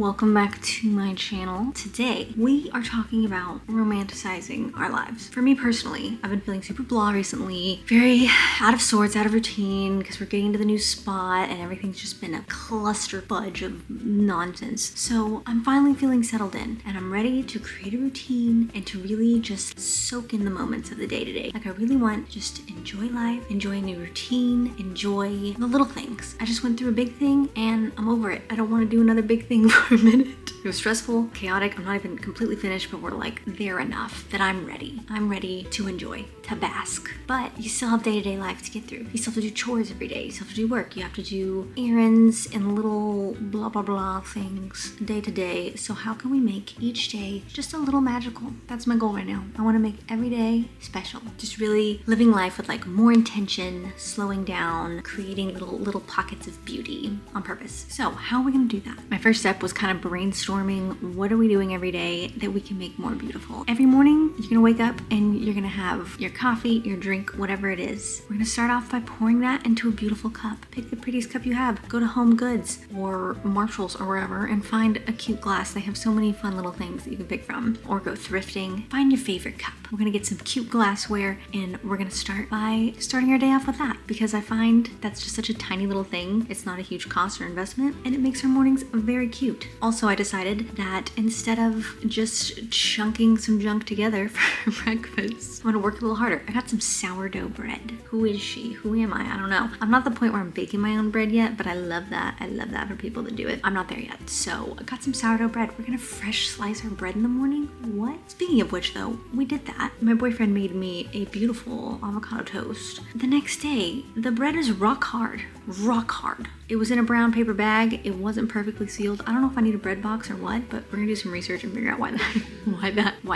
welcome back to my channel. Today, we are talking about romanticizing our lives. For me personally, I've been feeling super blah recently, very out of sorts, out of routine, because we're getting to the new spot and everything's just been a cluster fudge of nonsense. So I'm finally feeling settled in and I'm ready to create a routine and to really just soak in the moments of the day-to-day. Like I really want just to enjoy life, enjoy a new routine, enjoy the little things. I just went through a big thing and I'm over it. I don't want to do another big thing for a minute. It was stressful, chaotic. I'm not even completely finished, but we're like there enough that I'm ready. I'm ready to enjoy, to bask. But you still have day-to-day life to get through. You still have to do chores every day. You still have to do work. You have to do errands and little blah, blah, blah things day to day. So how can we make each day just a little magical? That's my goal right now. I want to make every day special. Just really living life with like more intention, slowing down, creating little pockets of beauty on purpose. So how are we going to do that? My first step was kind of brainstorming what are we doing every day that we can make more beautiful. Every morning, you're gonna wake up and you're gonna have your coffee, your drink, whatever it is. We're gonna start off by pouring that into a beautiful cup. Pick the prettiest cup you have. Go to Home Goods or Marshalls or wherever and find a cute glass. They have so many fun little things that you can pick from. Or go thrifting. Find your favorite cup. We're gonna get some cute glassware and we're gonna start by starting our day off with that, because I find that's just such a tiny little thing. It's not a huge cost or investment and it makes our mornings very cute. Also, I decided that instead of just chunking some junk together for breakfast, I'm gonna work a little harder. I got some sourdough bread. Who is she? Who am I? I don't know. I'm not at the point where I'm baking my own bread yet, but I love that. I love that for people that do it. I'm not there yet. So I got some sourdough bread. We're gonna fresh slice our bread in the morning. What? Speaking of which though, we did that. My boyfriend made me a beautiful avocado toast. The next day, the bread is rock hard. Rock hard. It was in a brown paper bag. It wasn't perfectly sealed. I don't know if I need a bread box or what, but we're gonna do some research and figure out why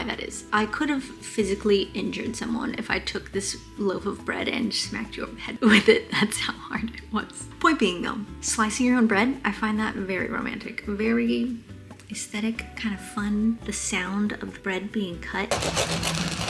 that is. I could have physically injured someone if I took this loaf of bread and smacked you over the head with it. That's how hard it was. Point being though, slicing your own bread, I find that very romantic, very aesthetic, kind of fun. The sound of the bread being cut,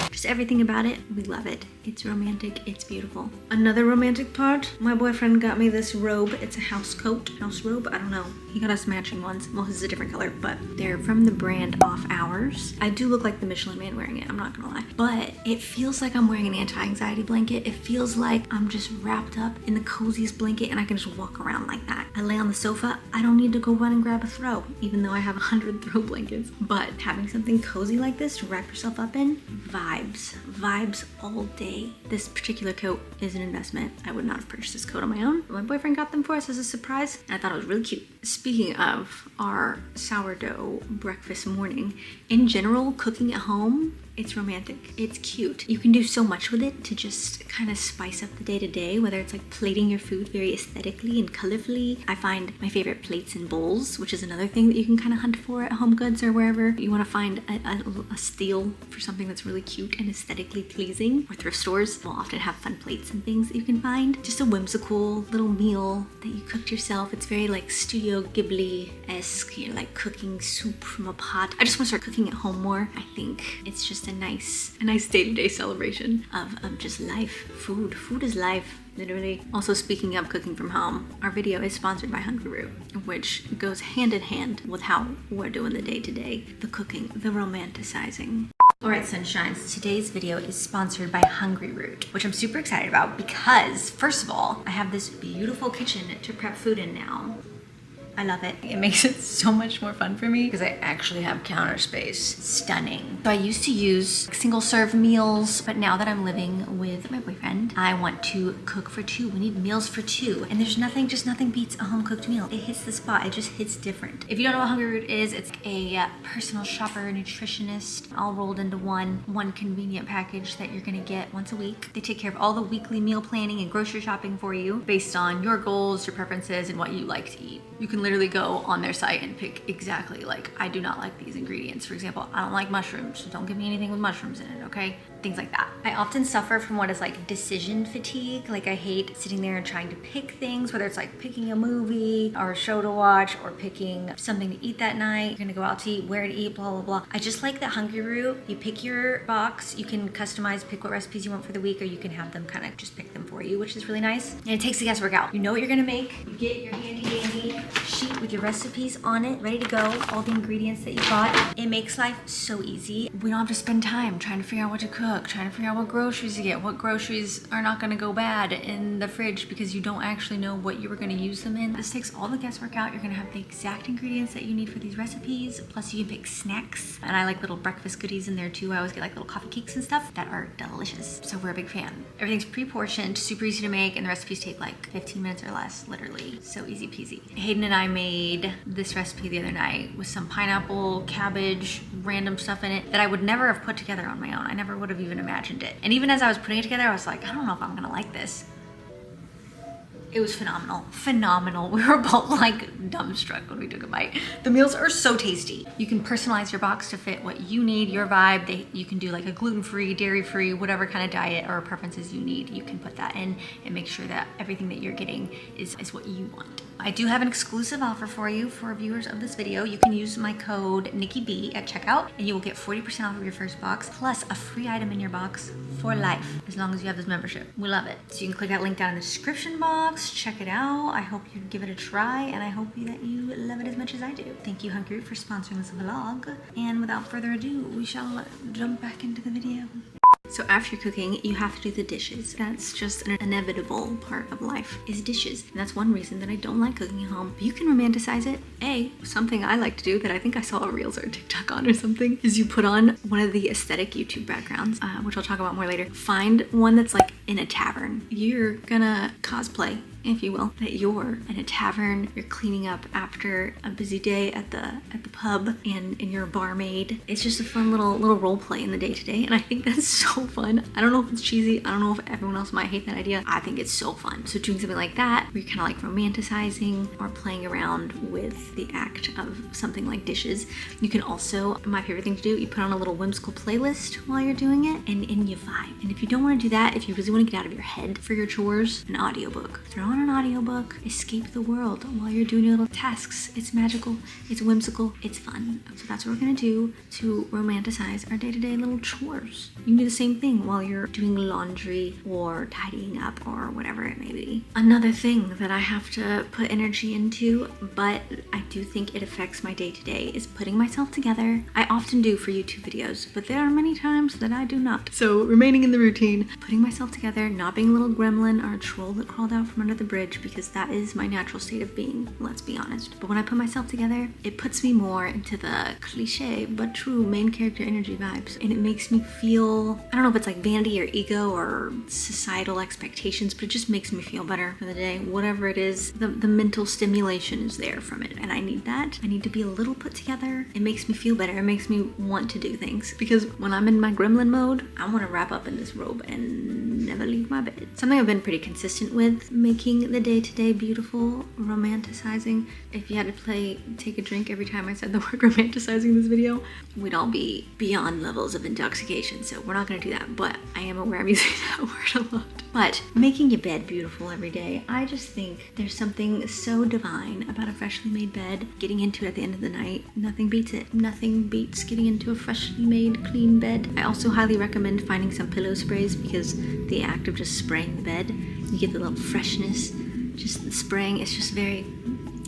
just everything about it, we love it. It's romantic, it's beautiful. Another romantic part, my boyfriend got me this robe. It's a house coat, house robe, I don't know. He got us matching ones. Well, his is a different color, but they're from the brand Off Hours. I do look like the Michelin Man wearing it, I'm not gonna lie. But it feels like I'm wearing an anti-anxiety blanket. It feels like I'm just wrapped up in the coziest blanket and I can just walk around like that. I lay on the sofa, I don't need to go run and grab a throw, even though I have 100 throw blankets. But having something cozy like this to wrap yourself up in, vibes all day. This particular coat is an investment. I would not have purchased this coat on my own. My boyfriend got them for us as a surprise and I thought it was really cute. Speaking of our sourdough breakfast morning, in general, cooking at home, it's romantic, it's cute. You can do so much with it to just kind of spice up the day-to-day, whether it's like plating your food very aesthetically and colorfully. I find my favorite plates and bowls, which is another thing that you can kind of hunt for at Home Goods or wherever you want to find a steal for something that's really cute and aesthetically pleasing. Or thrift stores will often have fun plates and things that you can find. Just a whimsical little meal that you cooked yourself. It's very like Studio Ghibli-esque. You're like cooking soup from a pot. I just want to start cooking at home more. I think it's just a nice day-to-day celebration of just life. Food is life, literally. Also, speaking of cooking from home, our video is sponsored by Hungry Root, which goes hand in hand with how we're doing the day-to-day, the cooking, the romanticizing. Alright, sunshines, today's video is sponsored by Hungry Root, which I'm super excited about because, first of all, I have this beautiful kitchen to prep food in now. I love it. It makes it so much more fun for me because I actually have counter space. Stunning. So I used to use single serve meals, but now that I'm living with my boyfriend, I want to cook for two. We need meals for two. And there's nothing beats a home cooked meal. It hits the spot. It just hits different. If you don't know what Hungry Root is, it's a personal shopper, nutritionist, all rolled into one convenient package that you're gonna get once a week. They take care of all the weekly meal planning and grocery shopping for you based on your goals, your preferences, and what you like to eat. You can literally go on their site and pick exactly like, I do not like these ingredients. For example, I don't like mushrooms, so don't give me anything with mushrooms in it, okay? Things like that. I often suffer from what is like decision fatigue. Like I hate sitting there and trying to pick things, whether it's like picking a movie or a show to watch or picking something to eat that night. You're gonna go out to eat, where to eat, blah, blah, blah. I just like that Hungry Root. You pick your box, you can customize, pick what recipes you want for the week, or you can have them kind of just pick them for you, which is really nice. And it takes the guesswork out. You know what you're gonna make. You get your handy dandy sheet with your recipes on it, ready to go, all the ingredients that you got. It makes life so easy. We don't have to spend time trying to figure out what to cook, trying to figure out what groceries to get, what groceries are not gonna go bad in the fridge because you don't actually know what you were gonna use them in. This takes all the guesswork out. You're gonna have the exact ingredients that you need for these recipes, plus you can pick snacks. And I like little breakfast goodies in there too. I always get like little coffee cakes and stuff that are delicious. So we're a big fan. Everything's pre-portioned, super easy to make, and the recipes take like 15 minutes or less, literally. So easy peasy. Hayden and I made this recipe the other night with some pineapple, cabbage, random stuff in it that I would never have put together on my own. I never would have even imagined it. And even as I was putting it together, I was like, I don't know if I'm gonna like this. It was phenomenal. Phenomenal. We were both like dumbstruck when we took a bite. The meals are so tasty. You can personalize your box to fit what you need, your vibe. You can do like a gluten-free, dairy-free, whatever kind of diet or preferences you need. You can put that in and make sure that everything that you're getting is what you want. I do have an exclusive offer for you for viewers of this video. You can use my code NikkiB at checkout and you will get 40% off of your first box plus a free item in your box for life as long as you have this membership. We love it. So you can click that link down in the description box, check it out. I hope you give it a try and I hope that you love it as much as I do. Thank you, Hungry, for sponsoring this vlog. And without further ado, we shall jump back into the video. So after cooking, you have to do the dishes. That's just an inevitable part of life, is dishes. And that's one reason that I don't like cooking at home. But you can romanticize it. Something I like to do that I think I saw a Reels or a TikTok on or something, is you put on one of the aesthetic YouTube backgrounds, which I'll talk about more later. Find one that's like in a tavern. You're gonna cosplay, if you will, that you're in a tavern, you're cleaning up after a busy day at the pub, and you're a barmaid. It's just a fun little role play in the day-to-day, and I think that's so fun. I don't know if it's cheesy, I don't know if everyone else might hate that idea. I think it's so fun. So doing something like that, where you're kind of like romanticizing or playing around with the act of something like dishes. You can also, my favorite thing to do, you put on a little whimsical playlist while you're doing it, and you vibe. And if you don't want to do that, if you really want to get out of your head for your chores, an audiobook. Throw on an audiobook, escape the world while you're doing your little tasks. It's magical, it's whimsical, it's fun. So that's what we're gonna do to romanticize our day-to-day little chores. You can do the same thing while you're doing laundry or tidying up or whatever it may be. Another thing that I have to put energy into, but I do think it affects my day-to-day, is putting myself together. I often do for YouTube videos, but there are many times that I do not. So remaining in the routine, putting myself together, not being a little gremlin or a troll that crawled out from under the bridge, because that is my natural state of being, let's be honest. But when I put myself together, it puts me more into the cliche but true main character energy vibes, and it makes me feel, I don't know if it's like vanity or ego or societal expectations, but it just makes me feel better for the day. Whatever it is, the mental stimulation is there from it, and I need that. I need to be a little put together. It makes me feel better. It makes me want to do things, because when I'm in my gremlin mode, I want to wrap up in this robe and never leave my bed. Something I've been pretty consistent with, making the day-to-day beautiful, romanticizing. If you had to take a drink every time I said the word romanticizing in this video, we'd all be beyond levels of intoxication, so we're not gonna do that, but I am aware I'm using that word a lot. But making your bed beautiful every day, I just think there's something so divine about a freshly made bed. Getting into it at the end of the night, nothing beats it. Nothing beats getting into a freshly made, clean bed. I also highly recommend finding some pillow sprays, because the act of just spraying the bed, you get the little freshness, just the spraying, it's just very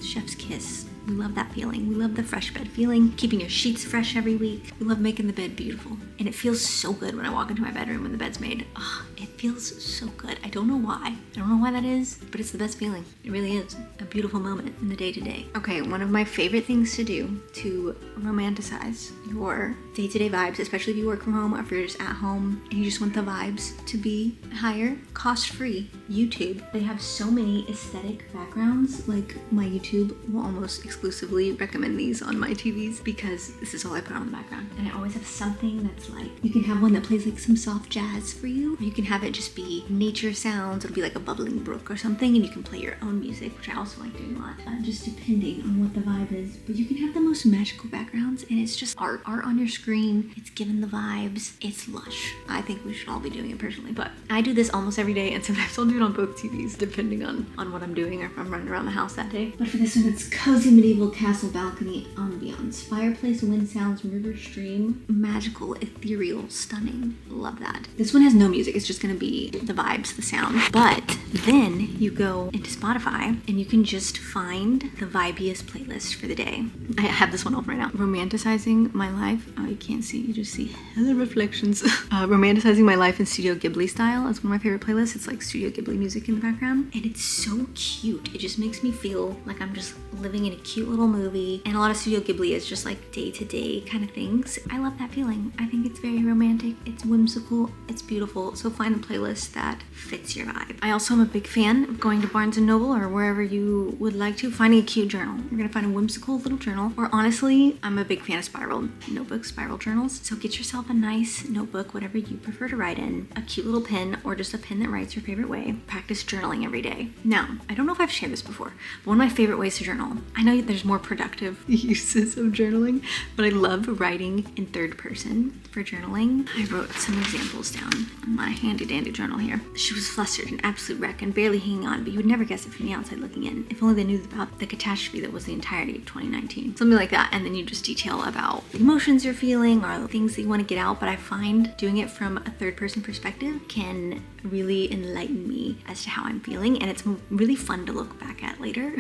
chef's kiss. We love that feeling. We love the fresh bed feeling, keeping your sheets fresh every week. We love making the bed beautiful. And it feels so good when I walk into my bedroom when the bed's made. Oh, it feels so good. I don't know why. I don't know why that is, but it's the best feeling. It really is a beautiful moment in the day-to-day. Okay, one of my favorite things to do to romanticize your day-to-day vibes, especially if you work from home or if you're just at home and you just want the vibes to be higher, cost-free, YouTube. They have so many aesthetic backgrounds. Like, my YouTube will almost exclusively recommend these on my TVs, because this is all I put on the background. And I always have something that's like, you can have one that plays like some soft jazz for you, or you can have it just be nature sounds. It'll be like a bubbling brook or something, and you can play your own music, which I also like doing a lot, just depending on what the vibe is. But you can have the most magical backgrounds, and it's just art on your screen. It's given the vibes. It's lush. I think we should all be doing it personally, but I do this almost every day, and sometimes I'll do it it on both TVs, depending on what I'm doing or if I'm running around the house that day. But for this one, it's cozy medieval castle balcony ambiance. Fireplace, wind sounds, river stream. Magical, ethereal, stunning. Love that. This one has no music. It's just gonna be the vibes, the sound. But then you go into Spotify and you can just find the vibiest playlist for the day. I have this one open right now. Romanticizing my life. Oh, you can't see. You just see hella reflections. Romanticizing my life in Studio Ghibli style is one of my favorite playlists. It's like Studio Ghibli music in the background. And it's so cute. It just makes me feel like I'm just living in a cute little movie. And a lot of Studio Ghibli is just like day-to-day kind of things. I love that feeling. I think it's very romantic. It's whimsical. It's beautiful. So find a playlist that fits your vibe. I also am a big fan of going to Barnes & Noble or wherever you would like to, finding a cute journal. You're gonna find a whimsical little journal. Or honestly, I'm a big fan of spiral notebooks, spiral journals. So get yourself a nice notebook, whatever you prefer to write in, a cute little pen, or just a pen that writes your favorite way. Practice journaling every day. Now, I don't know if I've shared this before, but one of my favorite ways to journal, I know there's more productive uses of journaling, but I love writing in third person for journaling. I wrote some examples down on my handy dandy journal here. She was flustered, an absolute wreck, and barely hanging on, but you would never guess it from the outside looking in. If only they knew about the catastrophe that was the entirety of 2019. Something like that, and then you just detail about the emotions you're feeling or things that you want to get out, but I find doing it from a third person perspective can really enlighten me as to how I'm feeling, and it's really fun to look back at later.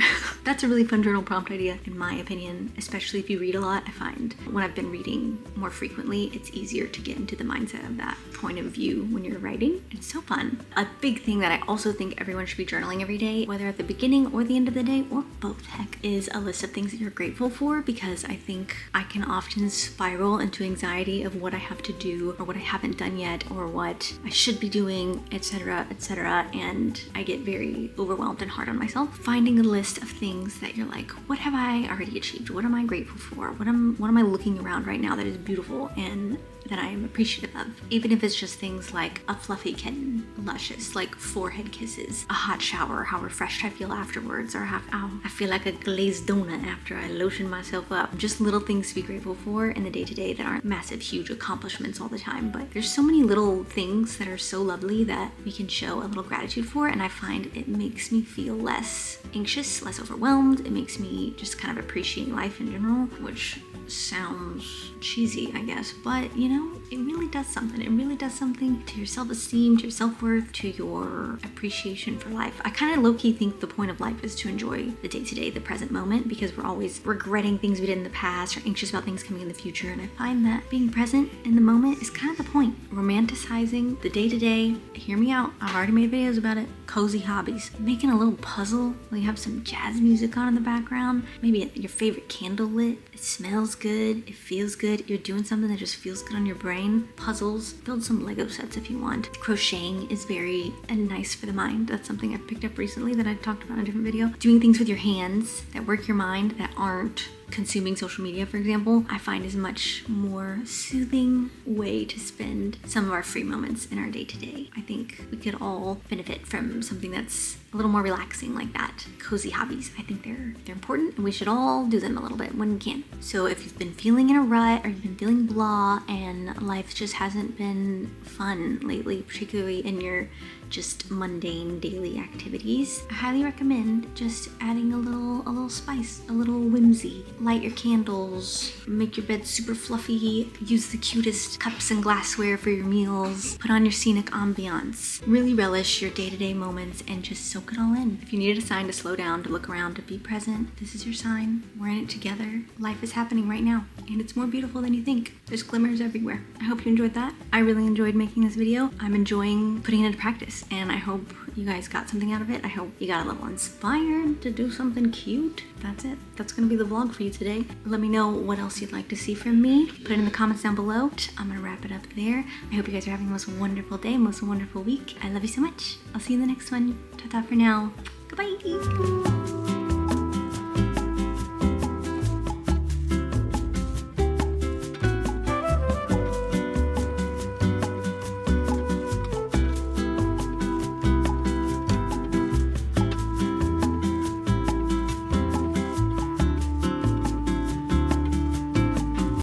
That's a really fun journal prompt idea, in my opinion, especially if you read a lot. I find when I've been reading more frequently, it's easier to get into the mindset of that point of view when you're writing. It's so fun. A big thing that I also think everyone should be journaling every day, whether at the beginning or the end of the day, or both, heck, is a list of things that you're grateful for, because I think I can often spiral into anxiety of what I have to do or what I haven't done yet or what I should be doing, etc., etc., and I get very overwhelmed and hard on myself. Finding a list of things that you're like, what have I already achieved? What am I grateful for? What am I looking around right now that is beautiful and that I am appreciative of? Even if it's just things like a fluffy kitten, luscious, like forehead kisses, a hot shower, how refreshed I feel afterwards, or how I feel like a glazed donut after I lotion myself up. Just little things to be grateful for in the day-to-day that aren't massive, huge accomplishments all the time, but there's so many little things that are so lovely that we can show a little gratitude for, and I find it makes me feel less anxious, less overwhelmed. It makes me just kind of appreciate life in general, which sounds cheesy, I guess, but you know, it really does something. It really does something to your self-esteem, to your self-worth, to your appreciation for life. I kind of low-key think the point of life is to enjoy the day-to-day, the present moment, because we're always regretting things we did in the past or anxious about things coming in the future, and I find that being present in the moment is kind of the point. Romanticizing the day-to-day, hear me out, I've already made videos about it. Cozy hobbies. Making a little puzzle while you have some jazz music on in the background, maybe your favorite candle lit, it smells good, it feels good, you're doing something that just feels good on your brain. Puzzles, build some Lego sets if you want. Crocheting is very nice for the mind. That's something I've picked up recently that I talked about in a different video. Doing things with your hands that work your mind, that aren't consuming social media, for example, I find is a much more soothing way to spend some of our free moments in our day-to-day. I think we could all benefit from something that's a little more relaxing like that. Cozy hobbies, I think they're important, and we should all do them a little bit when we can. So if you've been feeling in a rut, or you've been feeling blah, and life just hasn't been fun lately, particularly in your just mundane daily activities, I highly recommend just adding a little spice, a little whimsy. Light your candles, make your bed super fluffy, use the cutest cups and glassware for your meals, put on your scenic ambiance. Really relish your day-to-day moments and just soak it all in. If you needed a sign to slow down, to look around, to be present, this is your sign. We're in it together. Life is happening right now, and it's more beautiful than you think. There's glimmers everywhere. I hope you enjoyed that. I really enjoyed making this video. I'm enjoying putting it into practice, and I hope you guys got something out of it. I hope you got a little inspired to do something cute. That's it. That's gonna be the vlog for you today. Let me know what else you'd like to see from me. Put it in the comments down below. I'm gonna wrap it up there. I hope you guys are having the most wonderful day, most wonderful week. I love you so much. I'll see you in the next one. Ta-ta for now. Goodbye.